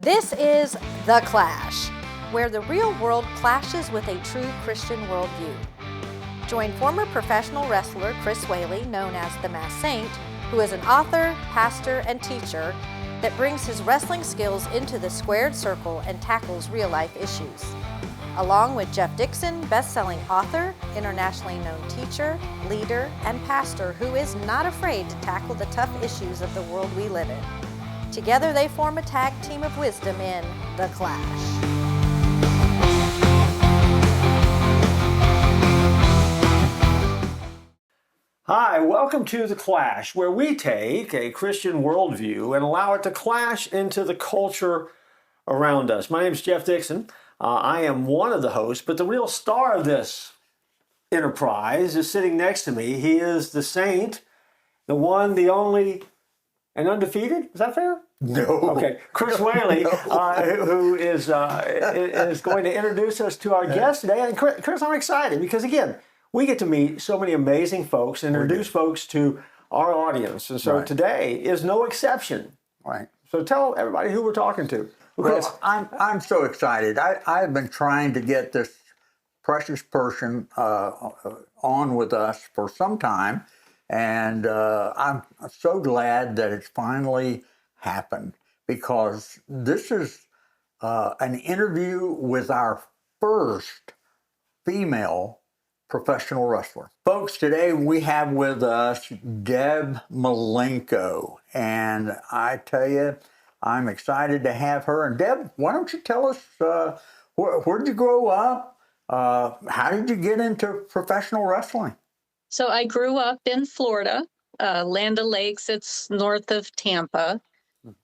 This is The Clash, where the real world clashes with a true Christian worldview. Join former professional wrestler Chris Whaley, known as the Masked Saint, who is an author, pastor, and teacher that brings his wrestling skills into the squared circle and tackles real-life issues. Along with Jeff Dixon, best-selling author, internationally known teacher, leader, and pastor who is not afraid to tackle the tough issues of the world we live in. Together they form a tag team of wisdom in The Clash. Hi, welcome to The Clash, where we take a Christian worldview and allow it to clash into the culture around us. My name is Jeff Dixon. I am one of the hosts, but the real star of this enterprise is sitting next to me. He is the saint, the one, the only, and undefeated. Is that fair? No. Okay. Chris Whaley, who is going to introduce us to our guest today. And Chris, I'm excited because, again, we get to meet so many amazing folks and introduce folks to our audience. And so today is no exception. Right. So tell everybody who we're talking to. Well, I'm so excited. I've been trying to get this precious person on with us for some time. And I'm so glad that it's finally happened, because this is an interview with our first female professional wrestler. Folks, today we have with us Deb Malenko. And I tell you, I'm excited to have her. And Deb, why don't you tell us, where'd you grow up? How did you get into professional wrestling? So I grew up in Florida, Land O'Lakes. It's north of Tampa.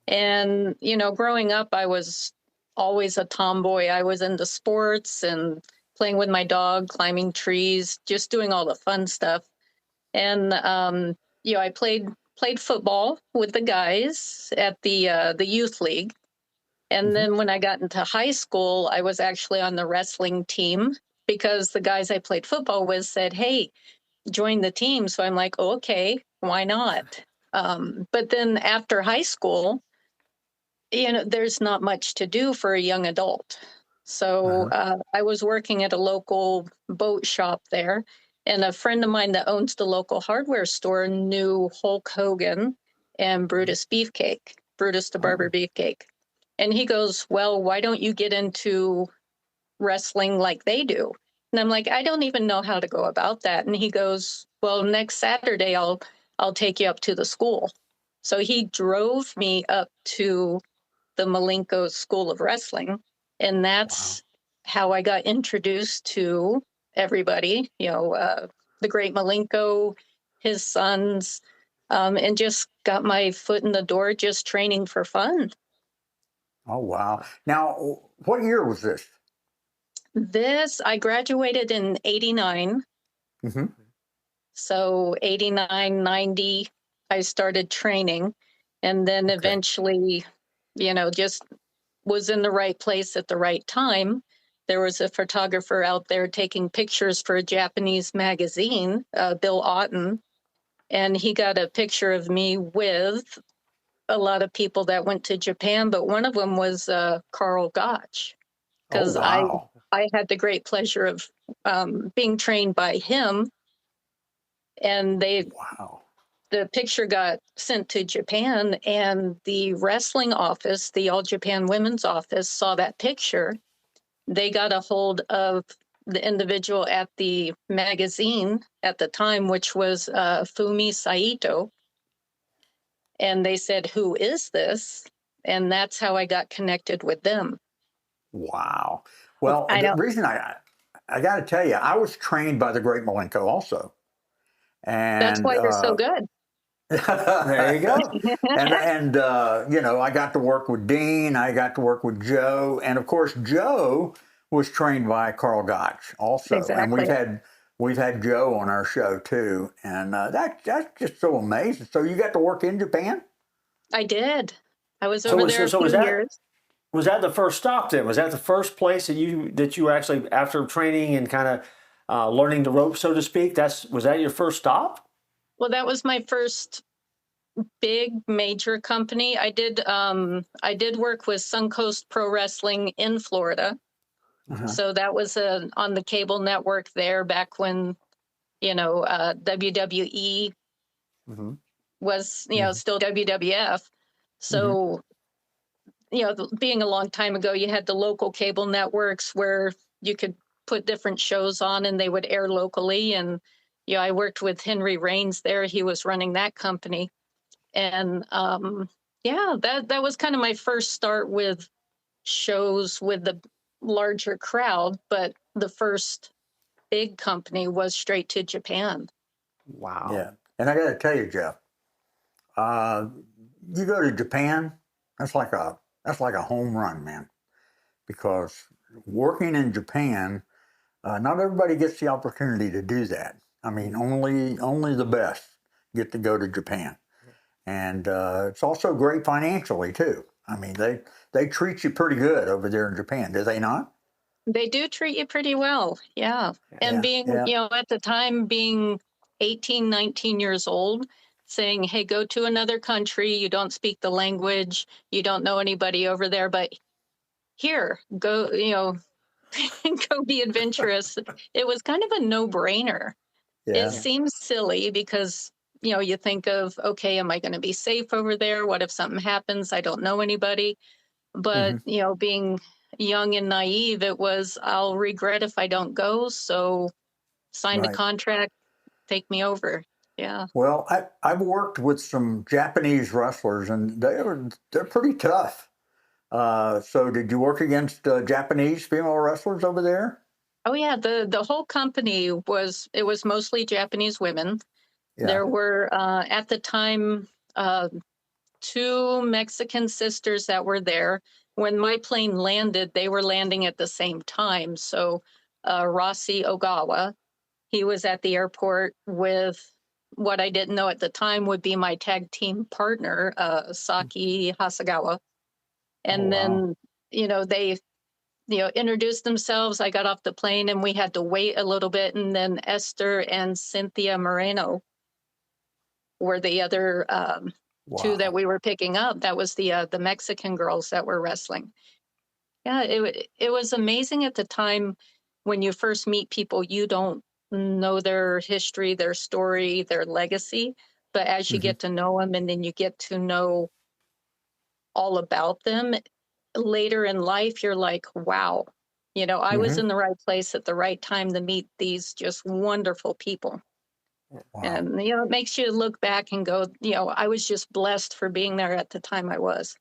And, you know, growing up, I was always a tomboy. I was into sports and playing with my dog, climbing trees, just doing all the fun stuff. And, I played football with the guys at the youth league. And then when I got into high school, I was actually on the wrestling team because the guys I played football with said, hey, join the team. So I'm like, oh, okay, why not? But then after high school, there's not much to do for a young adult. So I was working at a local boat shop there, and a friend of mine that owns the local hardware store knew Hulk Hogan and Brutus the Barber Beefcake. And he goes, well, why don't you get into wrestling like they do? And I'm like, I don't even know how to go about that. And he goes, well, next Saturday, I'll take you up to the school. So he drove me up to the Malenko School of Wrestling. And that's how I got introduced to everybody, the great Malenko, his sons, and just got my foot in the door, just training for fun. Oh, wow. Now, what year was this? I graduated in 89. Mm-hmm. So 89, 90, I started training. And then eventually, just was in the right place at the right time. There was a photographer out there taking pictures for a Japanese magazine, Bill Otten. And he got a picture of me with a lot of people that went to Japan. But one of them was Carl Gotch. Because I had the great pleasure of being trained by him, and the picture got sent to Japan, and the wrestling office, the All Japan Women's office, saw that picture. They got a hold of the individual at the magazine at the time, which was Fumi Saito, and they said, "Who is this?" And that's how I got connected with them. Wow. Well, the reason I got to tell you, I was trained by the great Malenko also. And that's why you're so good. There you go. and I got to work with Dean. I got to work with Joe. And of course, Joe was trained by Carl Gotch also. Exactly. And we've had Joe on our show too. And that's just so amazing. So you got to work in Japan? I did. I was over there a few years. Was that the first stop then? Was that the first place that you actually, after training and kind of learning the ropes, so to speak, was that your first stop? Well, that was my first big major company. I did work with Suncoast Pro Wrestling in Florida. Uh-huh. So that was on the cable network there back when, WWE Mm-hmm. was, Mhm. still WWF. So, being a long time ago, you had the local cable networks where you could put different shows on and they would air locally. And, I worked with Henry Raines there. He was running that company. And that was kind of my first start with shows with the larger crowd. But the first big company was straight to Japan. Wow. Yeah. And I got to tell you, Jeff, uh, you go to Japan, that's like a home run, man. Because working in Japan, not everybody gets the opportunity to do that. I mean, only the best get to go to Japan, and it's also great financially too. I mean, they treat you pretty good over there in Japan, do they not? They do treat you pretty well. Yeah. And Yeah, being, yeah, at the time, being 18, 19 years old, saying, hey, go to another country. You don't speak the language. You don't know anybody over there, but here, go, go be adventurous. It was kind of a no-brainer. It yeah. seems silly because, you think of, okay, am I going to be safe over there? What if something happens? I don't know anybody. But, Hmm. being young and naive, it was, I'll regret if I don't go. So signed a Right. contract, take me over. Yeah. Well, I've worked with some Japanese wrestlers, and they're pretty tough. So did you work against Japanese female wrestlers over there? Oh yeah, the whole company was mostly Japanese women. Yeah. There were at the time two Mexican sisters that were there. When my plane landed, they were landing at the same time. So Rossi Ogawa, he was at the airport with what I didn't know at the time would be my tag team partner, Saki Hasagawa. Oh, And wow. then, they, introduced themselves. I got off the plane and we had to wait a little bit. And then Esther and Cynthia Moreno were the other two that Wow. we were picking up. That was the Mexican girls that were wrestling. Yeah, it was amazing at the time when you first meet people. You don't know their history, their story, their legacy, but as you Hmm. get to know them and then you get to know all about them later in life, you're like, wow, I was Hmm. in the right place at the right time to meet these just wonderful people. Wow. And, it makes you look back and go, I was just blessed for being there at the time I was.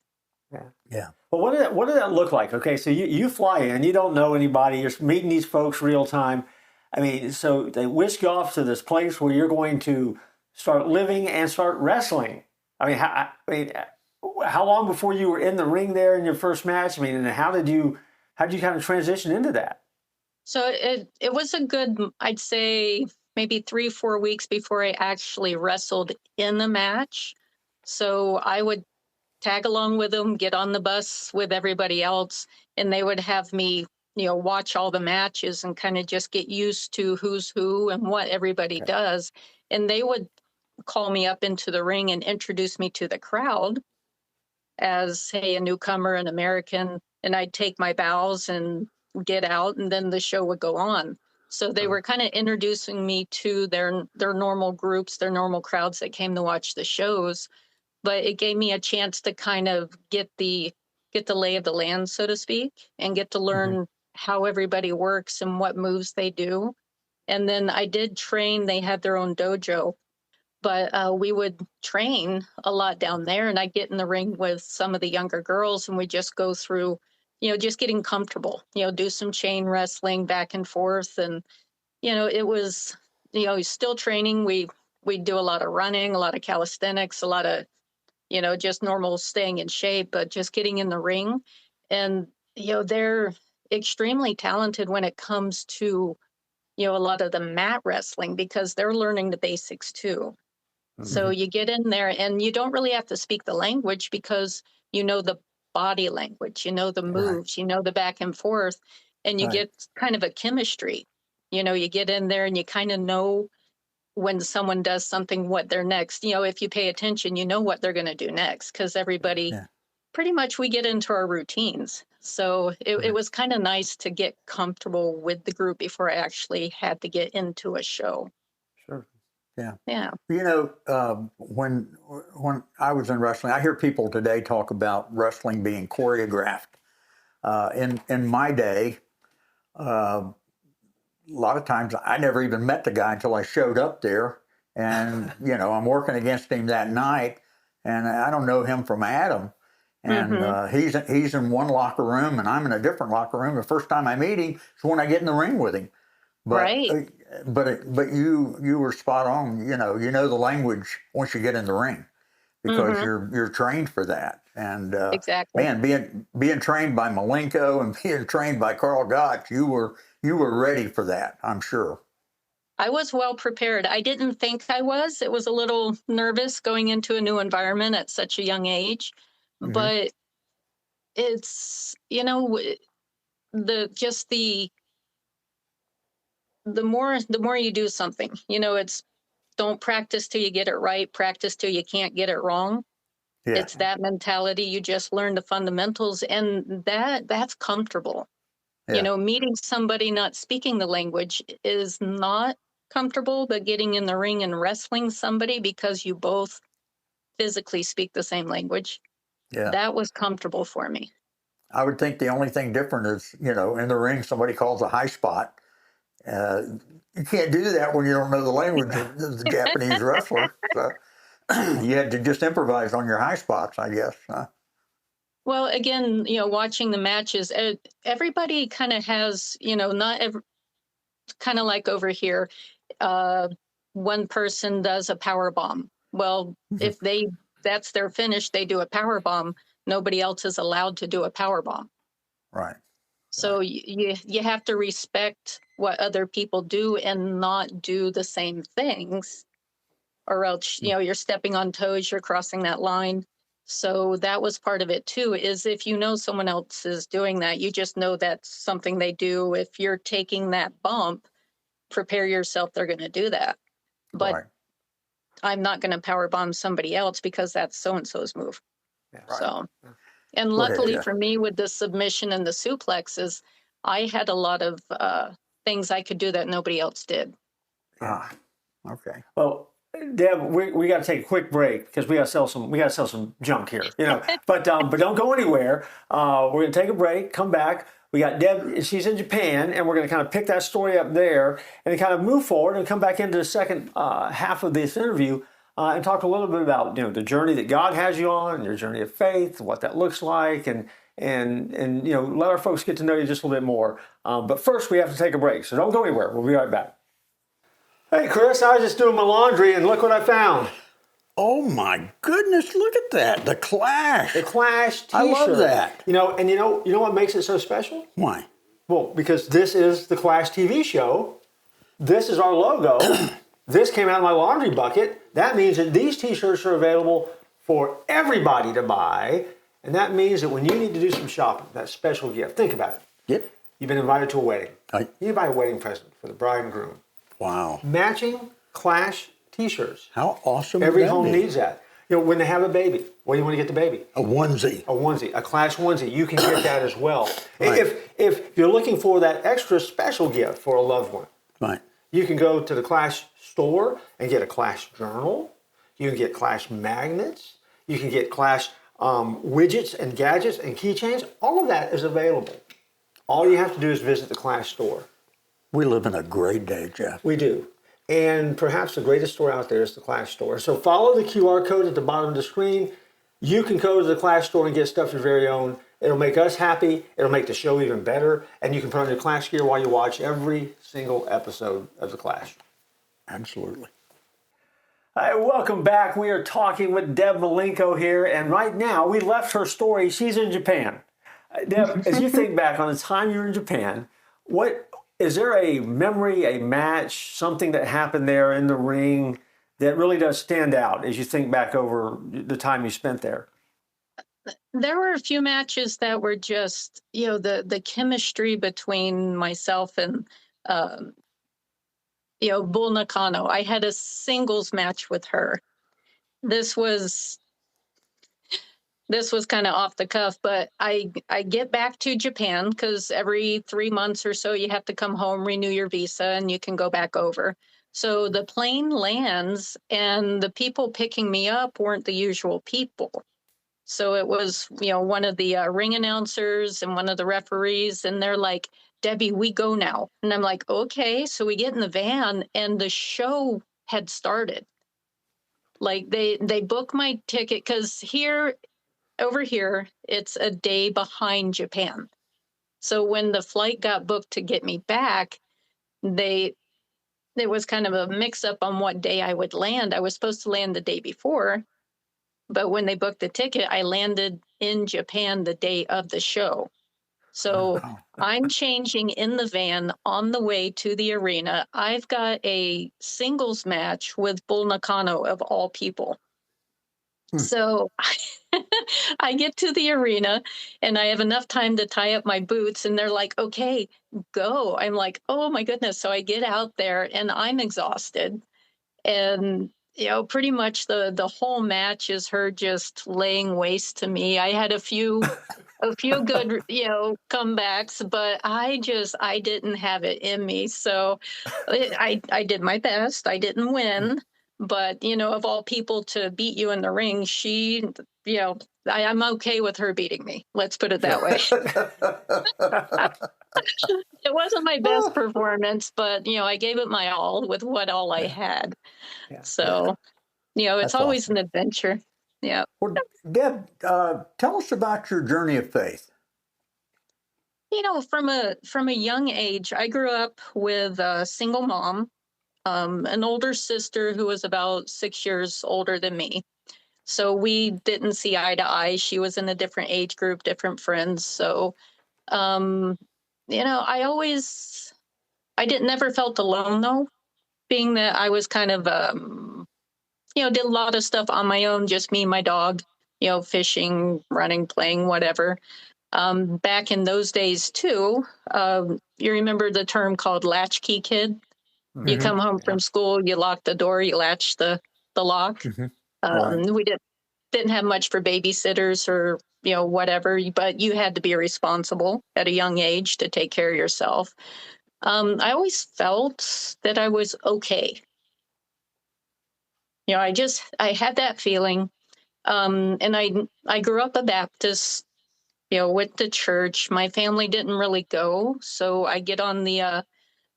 Yeah. Yeah. Well, what did that look like? Okay, so you fly in, you don't know anybody, you're meeting these folks real time. I mean, so they whisk you off to this place where you're going to start living and start wrestling. How long before you were in the ring there in your first match? I mean, and how did you kind of transition into that? So it was a good, I'd say maybe 3-4 weeks before I actually wrestled in the match. So I would tag along with them, get on the bus with everybody else, and they would have me, watch all the matches and kind of just get used to who's who and what everybody Okay. does. And they would call me up into the ring and introduce me to the crowd as, hey, a newcomer, an American, and I'd take my bows and get out, and then the show would go on. So they were kind of introducing me to their normal groups, their normal crowds that came to watch the shows. But it gave me a chance to kind of get the lay of the land, so to speak, and get to Hmm. learn how everybody works and what moves they do. And then I did train. They had their own dojo, but we would train a lot down there, and I'd get in the ring with some of the younger girls and we just go through, just getting comfortable, do some chain wrestling back and forth. And it was, still training. We do a lot of running, a lot of calisthenics, a lot of, just normal staying in shape, but just getting in the ring. And they're extremely talented when it comes to, a lot of the mat wrestling, because they're learning the basics too. So Hmm. you get in there and you don't really have to speak the language because you know the body language, you know the Right. moves, you know the back and forth, and you Right. get kind of a chemistry. You get in there and you kind of know when someone does something, what they're next. If you pay attention, you know what they're going to do next, because everybody, Yeah. pretty much, we get into our routines. So it was kind of nice to get comfortable with the group before I actually had to get into a show. Sure. Yeah. Yeah. When I was in wrestling, I hear people today talk about wrestling being choreographed. In my day, a lot of times I never even met the guy until I showed up there, and I'm working against him that night, and I don't know him from Adam, and he's in one locker room and I'm in a different locker room. The first time I meet him is when I get in the ring with him. But, Right. But you were spot on. You know the language once you get in the ring, because you're trained for that. And Exactly. man, being trained by Malenko and being trained by Carl Gotch, you were ready for that, I'm sure. I was well prepared. I didn't think I was. It was a little nervous going into a new environment at such a young age, but it's the more you do something, it's don't practice till you get it right, practice till you can't get it wrong. Yeah. It's that mentality. You just learn the fundamentals, and that's comfortable. Yeah. Meeting somebody not speaking the language is not comfortable, but getting in the ring and wrestling somebody because you both physically speak the same language, Yeah. that was comfortable for me. I would think the only thing different is, in the ring, somebody calls a high spot. You can't do that when you don't know the language of the Japanese wrestler. So you had to just improvise on your high spots, I guess. Well, again, watching the matches, everybody kind of has, not every, kind of like over here, one person does a power bomb. Well, if that's their finish, they do a power bomb. Nobody else is allowed to do a power bomb. Right. So you have to respect what other people do and not do the same things, or else you're stepping on toes, you're crossing that line. So that was part of it too, is if someone else is doing that, you just know that's something they do. If you're taking that bump, prepare yourself, they're going to do that. But Right. I'm not going to power bomb somebody else because that's so and so's move. Yeah. Right. So, and Go ahead, luckily Jeff. for me, with the submission and the suplexes, I had a lot of things I could do that nobody else did. Okay. Well, Deb, we got to take a quick break because we got to sell some junk here, But don't go anywhere. We're going to take a break, come back. We got Deb, she's in Japan, and we're going to kind of pick that story up there and then kind of move forward and come back into the second half of this interview and talk a little bit about the journey that God has you on, your journey of faith, what that looks like, and let our folks get to know you just a little bit more. But first, we have to take a break, so don't go anywhere. We'll be right back. Hey, Chris, I was just doing my laundry, and look what I found. Oh my goodness! Look at that, the Clash. The Clash T-shirt. I love that. You know what makes it so special? Why? Well, because this is the Clash TV show. This is our logo. This came out of my laundry bucket. That means that these T-shirts are available for everybody to buy, and that means that when you need to do some shopping, that special gift. Think about it. Yep. You've been invited to a wedding. Right. You buy a wedding present for the bride and groom. Wow. Matching Clash T-shirts. How awesome! Every would that home be? needs that. When they have a baby, what do you want to get the baby? A onesie. A onesie, a Clash onesie. You can get that as well. Right. If you're looking for that extra special gift for a loved one, Right. you can go to the Clash store and get a Clash journal. You can get Clash magnets. You can get Clash widgets and gadgets and keychains. All of that is available. All you have to do is visit the Clash store. We live in a great day, Jeff. We do. And perhaps the greatest store out there is the Clash store. So follow the QR code at the bottom of the screen. You can go to the Clash store and get stuff your very own. It'll make us happy. It'll make the show even better. And you can put on your Clash gear while you watch every single episode of the Clash. Absolutely. Hi, welcome back. We are talking with Deb Malenko here. And right now, we left her story. She's in Japan. Deb, as you think back on the time you were in Japan, is there a memory, a match, something that happened there in the ring that really does stand out as you think back over the time you spent there? There were a few matches that were just, the chemistry between myself and Bull Nakano. I had a singles match with her. This was kind of off the cuff, but I get back to Japan because every 3 months or so you have to come home, renew your visa, and you can go back over. So the plane lands, and the people picking me up weren't the usual people. So it was, one of the ring announcers and one of the referees, and they're like, "Debbie, we go now." And I'm like, "Okay." So we get in the van, and the show had started. Like they book my ticket because over here, it's a day behind Japan. So when the flight got booked to get me back, there was kind of a mix up on what day I would land. I was supposed to land the day before, but when they booked the ticket, I landed in Japan the day of the show. So I'm changing in the van on the way to the arena. I've got a singles match with Bull Nakano, of all people. So I get to the arena, and I have enough time to tie up my boots, and they're like, "Okay, go." I'm like, "Oh my goodness." So I get out there, and I'm exhausted. And, pretty much the whole match is her just laying waste to me. I had a few good, comebacks, but I didn't have it in me. So I did my best. I didn't win, but, of all people to beat you in the ring, she, I'm okay with her beating me. Let's put it that way. It wasn't my best performance, but, I gave it my all with what all I had. So, it's That's always awesome. an adventure. Yeah. Well, Deb, tell us about your journey of faith. From a young age, I grew up with a single mom, an older sister who was about 6 years older than me. So we didn't see eye to eye. She was in a different age group, different friends. So, um, I never felt alone though, being that I was kind of, did a lot of stuff on my own, just me and my dog, fishing, running, playing, whatever. Back in those days too, you remember the term called latchkey kid? You come home from school, you lock the door, you latch the lock. Right. We didn't have much for babysitters or whatever, but you had to be responsible at a young age to take care of yourself. I always felt that I was okay. I had that feeling. And I grew up a Baptist, went to church. My family didn't really go. So I get on the,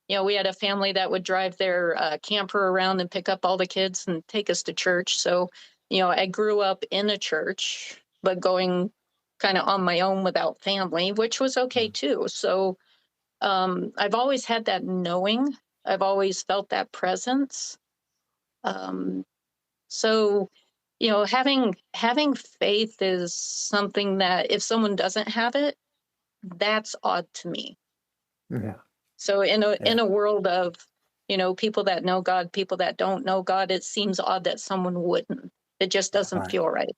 we had a family that would drive their camper around and pick up all the kids and take us to church. So, I grew up in a church, but going kind of on my own without family, which was okay too. So I've always had that knowing. I've always felt that presence. Um, so, having faith is something that if someone doesn't have it, that's odd to me. Yeah. So in a world of, people that know God, people that don't know God, it seems odd that someone wouldn't. It just doesn't feel right.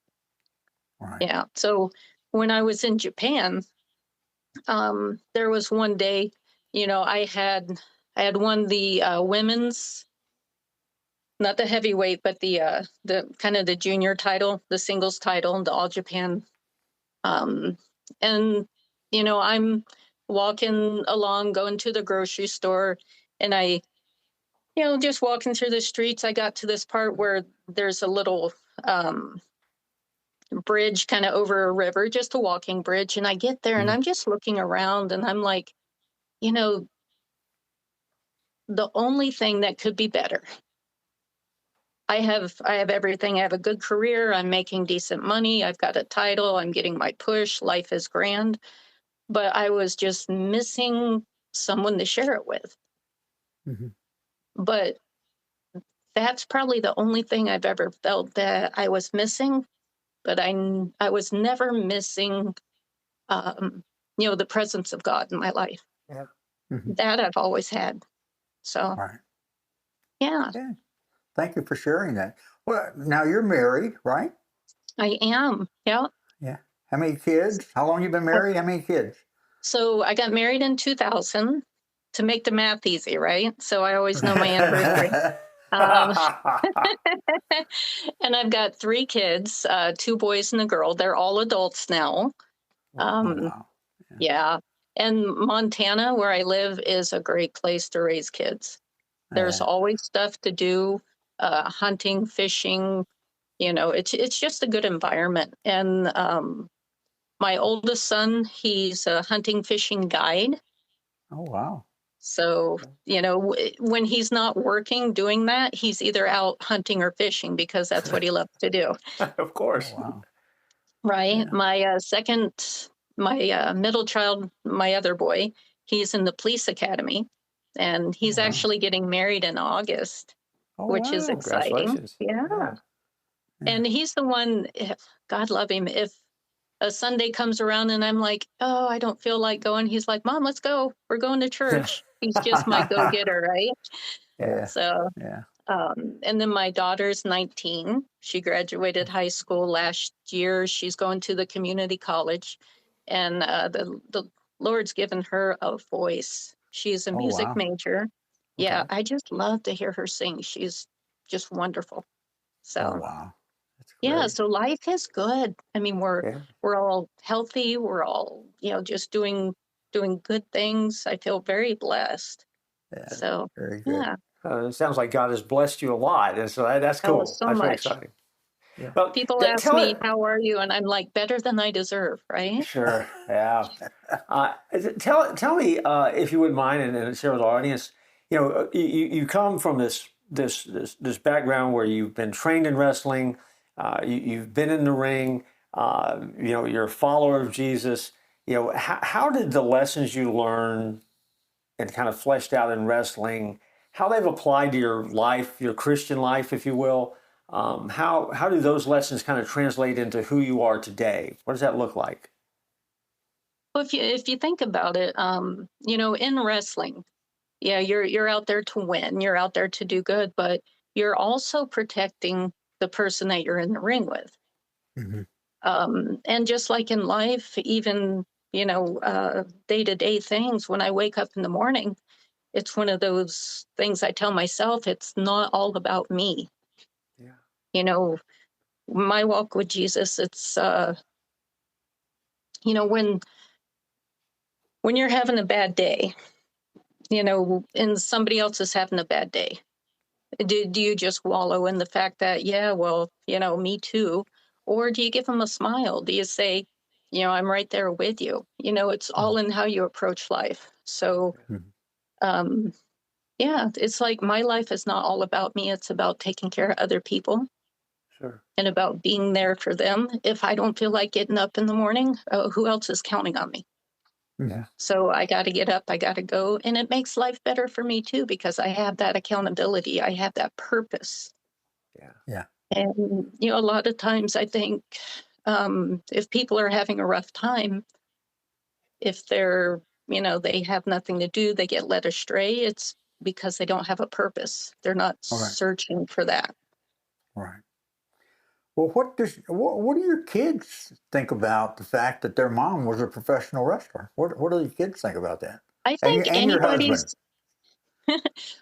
Right. Yeah. So when I was in Japan, there was one day, I had won the women's, not the heavyweight, but the kind of the junior title, the singles title, the All Japan. And I'm walking along, going to the grocery store, and I, just walking through the streets. I got to this part where there's a little bridge kind of over a river, just a walking bridge. And I get there, and I'm just looking around, and I'm like, the only thing that could be better. I have everything. I have a good career. I'm making decent money. I've got a title. I'm getting my push. Life is grand. But I was just missing someone to share it with. But that's probably the only thing I've ever felt that I was missing. But I was never missing, the presence of God in my life. Yeah. That I've always had. So, yeah. Thank you for sharing that. Well, now you're married, right? I am. Yeah. Yeah. How many kids? How long you been married? How many kids? So I got married in 2000. to make the math easy, right? So I always know my anniversary. Um, and I've got 3 kids, 2 boys and a girl. They're all adults now. Um, Wow. yeah. And Montana, where I live, is a great place to raise kids. There's Yeah. always stuff to do, hunting, fishing. It's just a good environment. And my oldest son, he's a hunting, fishing guide. Oh, wow. So, when he's not working doing that, he's either out hunting or fishing because that's what he loves to do. Of course. Oh, wow. Right. Yeah. My middle child, my other boy, he's in the police academy, and he's Oh, wow. actually getting married in August, Oh, which is wow. exciting. Congratulations. Yeah. Yeah. And he's the one, God love him, if a Sunday comes around and I'm like, oh, I don't feel like going, he's like, Mom, let's go. We're going to church. He's just my go-getter, right? Yeah. So, Yeah. and then my daughter's 19. She graduated high school last year. She's going to the community college, and the Lord's given her a voice. She's a Oh, music wow. major. Yeah, Okay. I just love to hear her sing. She's just wonderful. So, Oh, wow. That's yeah, great. so life is good. I mean, Yeah. we're all healthy. We're all, just doing good things. I feel very blessed. Yeah. So, Very good. yeah. It sounds like God has blessed you a lot, and so that's Oh, cool. so That's very much. exciting. Yeah. Well, People ask tell me, it. how are you? And I'm like, better than I deserve, right? Sure. Yeah. Tell me if you wouldn't mind, and share with our audience. You come from this background where you've been trained in wrestling. You've been in the ring. You're a follower of Jesus. How did the lessons you learned and kind of fleshed out in wrestling, how they've applied to your life, your Christian life, if you will? How do those lessons kind of translate into who you are today? What does that look like? Well, if you think about it, in wrestling, yeah, you're out there to win. You're out there to do good, but you're also protecting the person that you're in the ring with. Mhm. And just like in life, even day-to-day things, when I wake up in the morning, it's one of those things I tell myself, it's not all about me. Yeah. My walk with Jesus, it's when you're having a bad day, and somebody else is having a bad day, do you just wallow in the fact that, yeah, well, me too? Or do you give them a smile? Do you say, I'm right there with you? It's all in how you approach life. So, Mhm. um, yeah, it's like my life is not all about me. It's about taking care of other people Sure. and about being there for them. If I don't feel like getting up in the morning, who else is counting on me? Mhm. So I got to get up, I got to go. And it makes life better for me too, because I have that accountability, I have that purpose. Yeah. Yeah. And, a lot of times I think if people are having a rough time, if they have nothing to do, they get led astray, it's because they don't have a purpose. They're not All right. searching for that. Right. Well, what do your kids think about the fact that their mom was a professional wrestler? What do your kids think about that? I And think your husband. anybody's.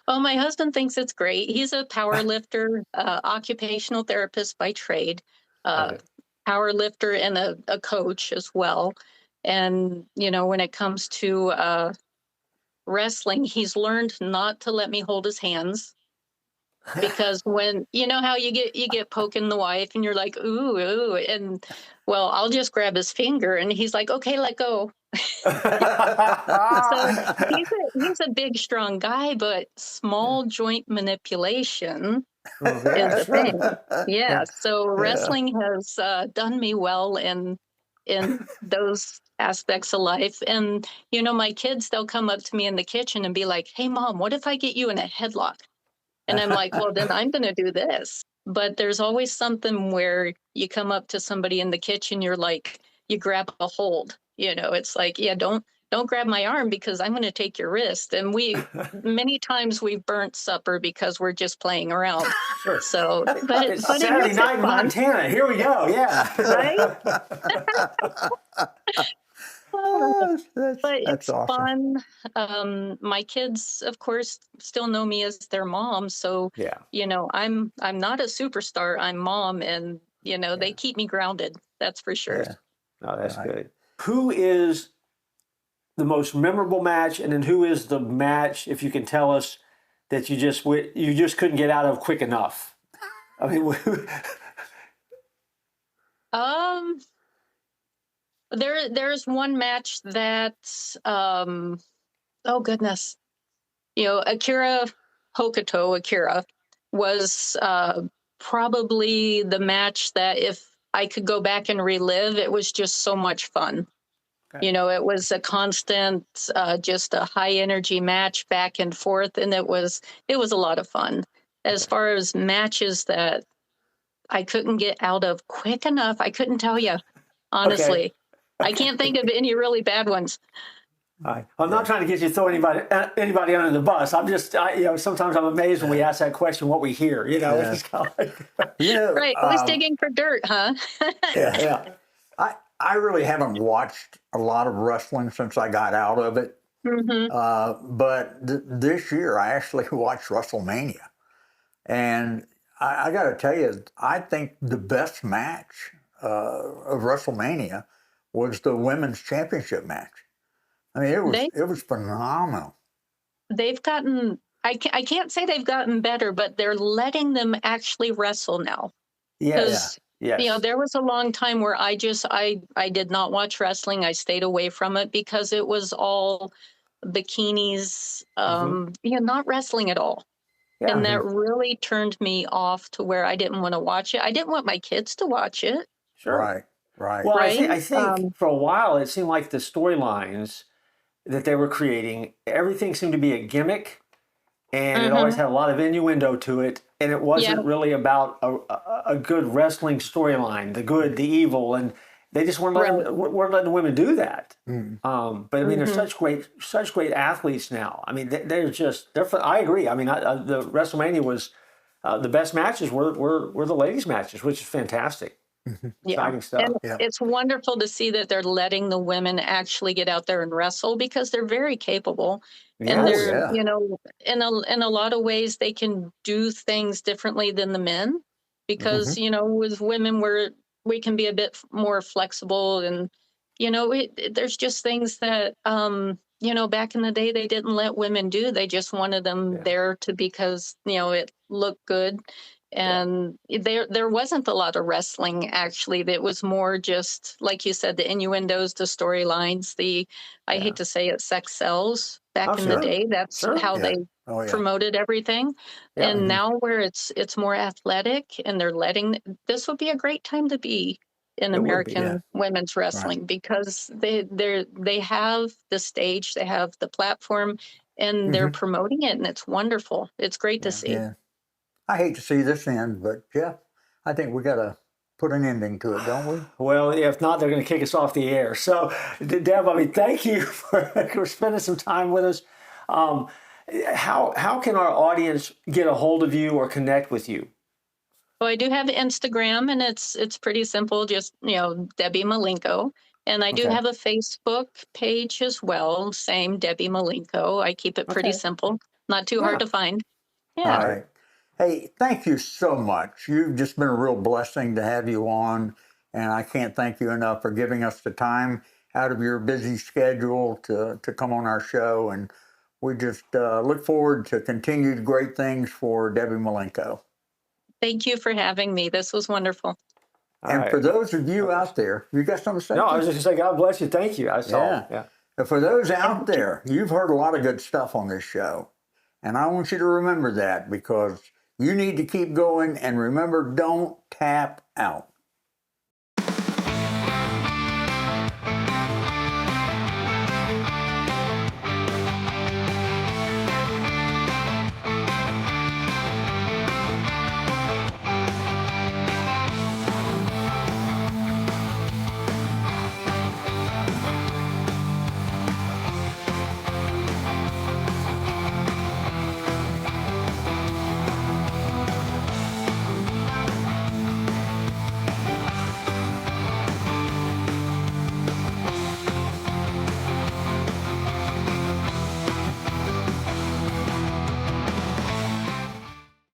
Well, my husband thinks it's great. He's a power lifter, occupational therapist by trade, uh, Okay. power lifter, and a coach as well. And, when it comes to wrestling, he's learned not to let me hold his hands, because when how you get poking the wife and you're like, ooh, and well, I'll just grab his finger and he's like, okay, let go. So he's a big, strong guy, but small joint manipulation is Okay. a thing. Yeah. Yeah. So wrestling has done me well in those aspects of life. And my kids, they'll come up to me in the kitchen and be like, "Hey, Mom, what if I get you in a headlock?" And I'm like, "Well, then I'm going to do this." But there's always something where you come up to somebody in the kitchen, you're like, you grab a hold. It's like, yeah, don't grab my arm because I'm going to take your wrist. And many times we've burnt supper because we're just playing around. Sure. So, It's but it Saturday makes it night in fun, Montana. Here we go. Yeah. right? But That's it's awesome. fun. My kids, of course, still know me as their mom. So, Yeah. I'm not a superstar. I'm mom, and they Yeah. keep me grounded. That's for sure. Yeah. No, that's Right. good. Who is the most memorable match, and then who is the match, if you can tell us, that you just couldn't get out of quick enough? I mean, Um, there's one match that, oh goodness, Akira was probably the match that if I could go back and relive, it was just so much fun. okay. It was a constant, just a high energy match back and forth, and it was a lot of fun. As far as matches that I couldn't get out of quick enough, I couldn't tell you, Okay. honestly. I can't think of any really bad ones. I'm not trying to get you to throw anybody under the bus. Sometimes I'm amazed when we ask that question, what we hear. Yeah. It's kind of like, Right, always digging for dirt, huh? Yeah. yeah. I really haven't watched a lot of wrestling since I got out of it. Hmm. But this year I actually watched WrestleMania. And I got to tell you, I think the best match of WrestleMania was the women's championship match. I mean, it was phenomenal. They've gotten, I can't say they've gotten better, but they're letting them actually wrestle now. Yes. Because Yes. there was a long time where I did not watch wrestling. I stayed away from it because it was all bikinis, not wrestling at all. Yeah. And that really turned me off to where I didn't want to watch it. I didn't want my kids to watch it. Sure. Right, right. Well, Right? I think for a while it seemed like the storylines that they were creating, everything seemed to be a gimmick, and it always had a lot of innuendo to it, and it wasn't really about a good wrestling storyline, the good, the evil, and they just weren't letting the women do that. But I mean, they're such great athletes now. I mean, they're I agree. I mean, the WrestleMania was the best matches were the ladies' matches, which is fantastic. Exciting stuff. And Yeah. it's wonderful to see that they're letting the women actually get out there and wrestle because they're very capable. And Yes. they're, Yeah. in a lot of ways, they can do things differently than the men because, with women, we can be a bit more flexible. And, there's just things that, back in the day, they didn't let women do. They just wanted them there because, it looked good. And there wasn't a lot of wrestling, actually. It was more just, like you said, the innuendos, the storylines, I hate to say it, sex sells. Back in the day, that's how Yeah. they Oh, yeah. promoted everything. Yeah. And now where it's more athletic and they're this would be a great time to be in It would be, American women's wrestling because they have the stage, they have the platform, and they're promoting it, and it's wonderful. It's great to see. Yeah. I hate to see this end, but Jeff, I think we got to put an ending to it, don't we? Well, if not, they're going to kick us off the air. So, Deb, I mean, thank you for spending some time with us. How can our audience get a hold of you or connect with you? Well, I do have Instagram, and it's pretty simple, just Debbie Malenko. And I do have a Facebook page as well, same Debbie Malenko. I keep it pretty simple, not too hard to find. Yeah. All right. Hey, thank you so much. You've just been a real blessing to have you on, and I can't thank you enough for giving us the time out of your busy schedule to come on our show. And we just look forward to continued great things for Debbie Malenko. Thank you for having me. This was wonderful. And for those of you out there, you got something to say? No, I was just going to say, God bless you. Thank you. That's all. Yeah. And for those out there, you've heard a lot of good stuff on this show. And I want you to remember that because you need to keep going. And remember, don't tap out.